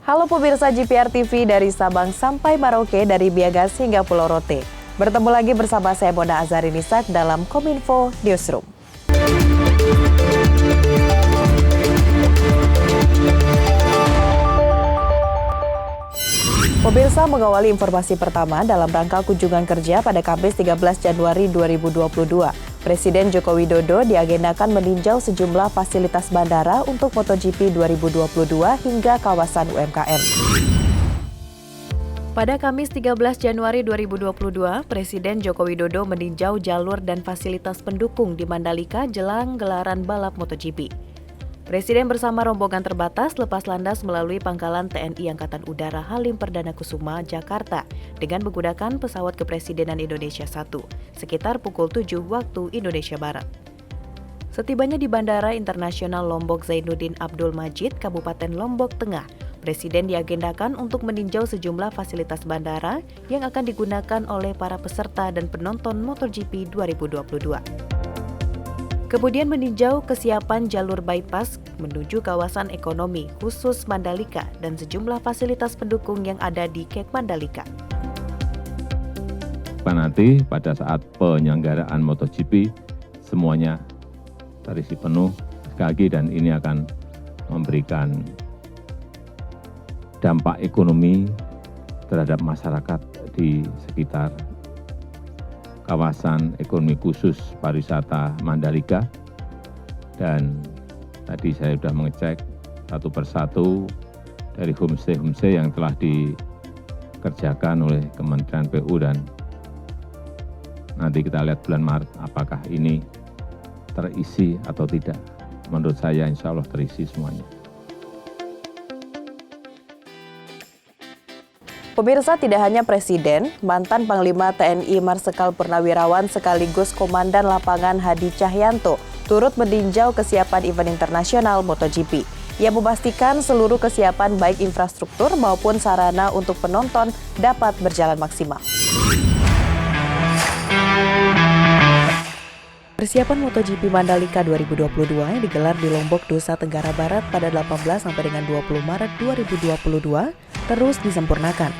Halo pemirsa GPR TV dari Sabang sampai Merauke, dari Biagas hingga Pulau Rote. Bertemu lagi bersama saya Mona Azharinisak dalam Kominfo Newsroom. Pemirsa, mengawali informasi pertama dalam rangka kunjungan kerja pada Kamis 13 Januari 2022. Presiden Joko Widodo diagendakan meninjau sejumlah fasilitas bandara untuk MotoGP 2022 hingga kawasan UMKM. Pada Kamis 13 Januari 2022, Presiden Joko Widodo meninjau jalur dan fasilitas pendukung di Mandalika jelang gelaran balap MotoGP. Presiden bersama rombongan terbatas lepas landas melalui pangkalan TNI Angkatan Udara Halim Perdana Kusuma, Jakarta dengan menggunakan pesawat Kepresidenan Indonesia 1 sekitar pukul 7 waktu Indonesia Barat. Setibanya di Bandara Internasional Lombok Zainuddin Abdul Majid, Kabupaten Lombok Tengah, Presiden diagendakan untuk meninjau sejumlah fasilitas bandara yang akan digunakan oleh para peserta dan penonton MotoGP 2022. Kemudian meninjau kesiapan jalur bypass menuju kawasan ekonomi khusus Mandalika dan sejumlah fasilitas pendukung yang ada di Kek Mandalika. Nanti pada saat penyelenggaraan MotoGP semuanya terisi penuh sekali lagi, dan ini akan memberikan dampak ekonomi terhadap masyarakat di sekitar kawasan ekonomi khusus pariwisata Mandalika. Dan tadi saya sudah mengecek satu persatu dari homestay yang telah dikerjakan oleh Kementerian PU, dan nanti kita lihat bulan Maret apakah ini terisi atau tidak. Menurut saya insya Allah terisi semuanya. Pemirsa, tidak hanya Presiden, mantan Panglima TNI Marsikal Purnawirawan sekaligus Komandan Lapangan Hadi Cahyanto turut meninjau kesiapan event internasional MotoGP. Ia memastikan seluruh kesiapan baik infrastruktur maupun sarana untuk penonton dapat berjalan maksimal. Persiapan MotoGP Mandalika 2022 yang digelar di Lombok, Nusa Tenggara Barat pada 18 sampai dengan 20 Maret 2022 terus disempurnakan.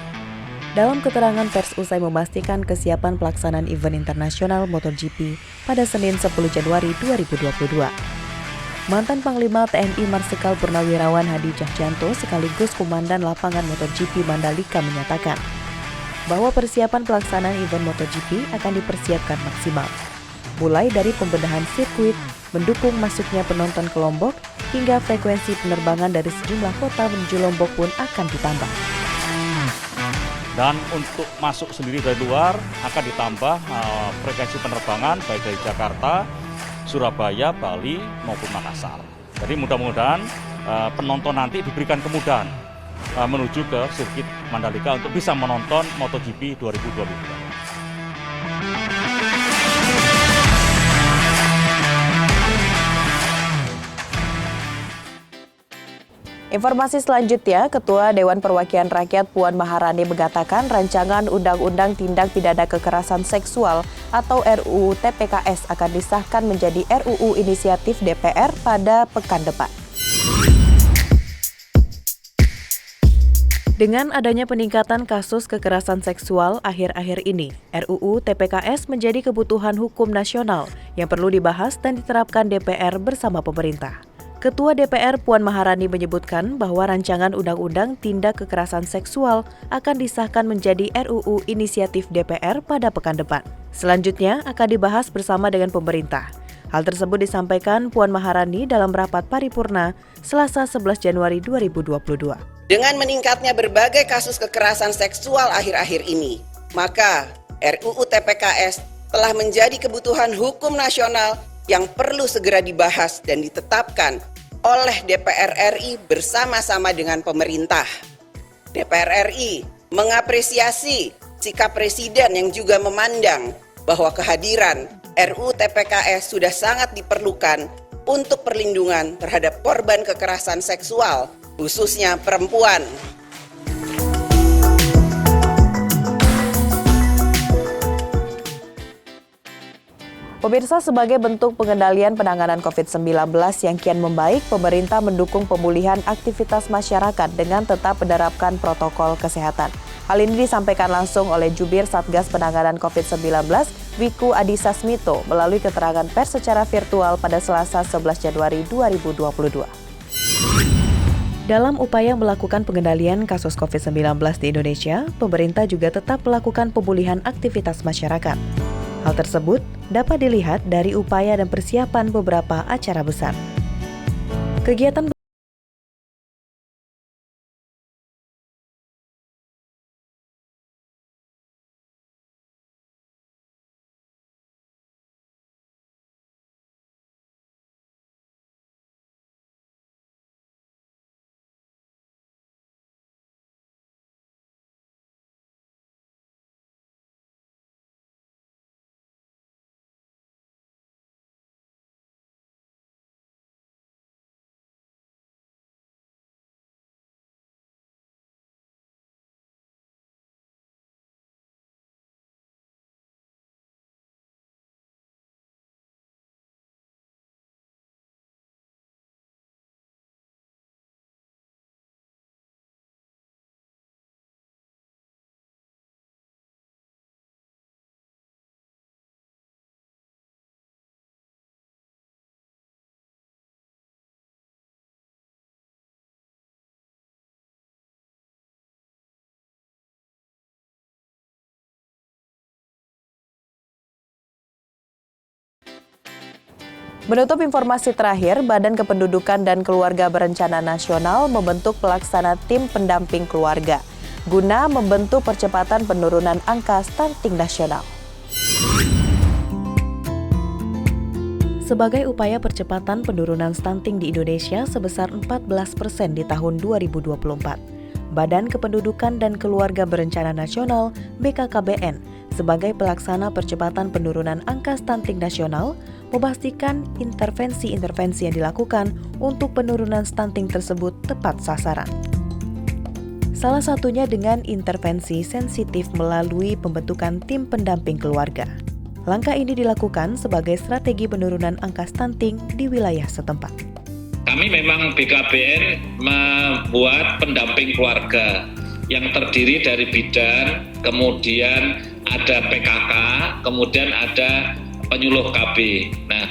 Dalam keterangan pers usai memastikan kesiapan pelaksanaan event internasional MotoGP pada Senin 10 Januari 2022. Mantan Panglima TNI Marsikal Purnawirawan Hadi Cahyanto sekaligus Komandan Lapangan MotoGP Mandalika menyatakan bahwa persiapan pelaksanaan event MotoGP akan dipersiapkan maksimal. Mulai dari pembenahan sirkuit, mendukung masuknya penonton ke Lombok, hingga frekuensi penerbangan dari sejumlah kota menuju Lombok pun akan ditambah. Dan untuk masuk sendiri dari luar akan ditambah frekuensi penerbangan baik dari Jakarta, Surabaya, Bali maupun Makassar. Jadi mudah-mudahan penonton nanti diberikan kemudahan menuju ke sirkuit Mandalika untuk bisa menonton MotoGP 2022. Informasi selanjutnya, Ketua Dewan Perwakilan Rakyat Puan Maharani mengatakan rancangan Undang-Undang Tindak Pidana Kekerasan Seksual atau RUU TPKS akan disahkan menjadi RUU Inisiatif DPR pada pekan depan. Dengan adanya peningkatan kasus kekerasan seksual akhir-akhir ini, RUU TPKS menjadi kebutuhan hukum nasional yang perlu dibahas dan diterapkan DPR bersama pemerintah. Ketua DPR Puan Maharani menyebutkan bahwa rancangan Undang-Undang Tindak Kekerasan Seksual akan disahkan menjadi RUU Inisiatif DPR pada pekan depan. Selanjutnya akan dibahas bersama dengan pemerintah. Hal tersebut disampaikan Puan Maharani dalam rapat paripurna Selasa 11 Januari 2022. Dengan meningkatnya berbagai kasus kekerasan seksual akhir-akhir ini, maka RUU TPKS telah menjadi kebutuhan hukum nasional yang perlu segera dibahas dan ditetapkan oleh DPR RI bersama-sama dengan pemerintah. DPR RI mengapresiasi sikap Presiden yang juga memandang bahwa kehadiran RUU TPKS sudah sangat diperlukan untuk perlindungan terhadap korban kekerasan seksual, khususnya perempuan. Pemirsa, sebagai bentuk pengendalian penanganan COVID-19 yang kian membaik, pemerintah mendukung pemulihan aktivitas masyarakat dengan tetap menerapkan protokol kesehatan. Hal ini disampaikan langsung oleh Jubir Satgas Penanganan COVID-19, Wiku Adhisa Smito, melalui keterangan pers secara virtual pada Selasa 11 Januari 2022. Dalam upaya melakukan pengendalian kasus COVID-19 di Indonesia, pemerintah juga tetap melakukan pemulihan aktivitas masyarakat. Hal tersebut dapat dilihat dari upaya dan persiapan beberapa acara besar. Kegiatan Menutup informasi terakhir, Badan Kependudukan dan Keluarga Berencana Nasional membentuk pelaksana tim pendamping keluarga guna membentuk percepatan penurunan angka stunting nasional. Sebagai upaya percepatan penurunan stunting di Indonesia sebesar 14% di tahun 2024, Badan Kependudukan dan Keluarga Berencana Nasional (BKKBN) sebagai pelaksana percepatan penurunan angka stunting nasional memastikan intervensi-intervensi yang dilakukan untuk penurunan stunting tersebut tepat sasaran. Salah satunya dengan intervensi sensitif melalui pembentukan tim pendamping keluarga. Langkah ini dilakukan sebagai strategi penurunan angka stunting di wilayah setempat. Kami memang BKBN membuat pendamping keluarga yang terdiri dari bidan, kemudian ada PKK, kemudian ada penyuluh KB. Nah,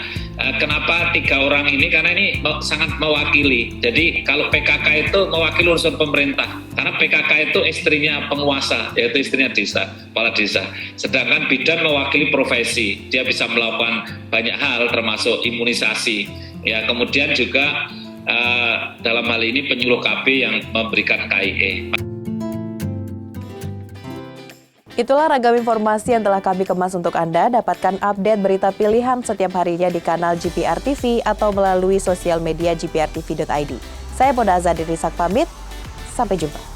kenapa 3 orang ini? Karena ini sangat mewakili. Jadi kalau PKK itu mewakili unsur pemerintah, karena PKK itu istrinya penguasa, yaitu istrinya desa, kepala desa. Sedangkan bidan mewakili profesi, dia bisa melakukan banyak hal termasuk imunisasi. Ya, kemudian juga dalam hal ini penyuluh KB yang memberikan KIE. Itulah ragam informasi yang telah kami kemas untuk Anda. Dapatkan update berita pilihan setiap harinya di kanal GPR TV atau melalui sosial media gprtv.id. Saya Boda Azadiri Sak pamit, sampai jumpa.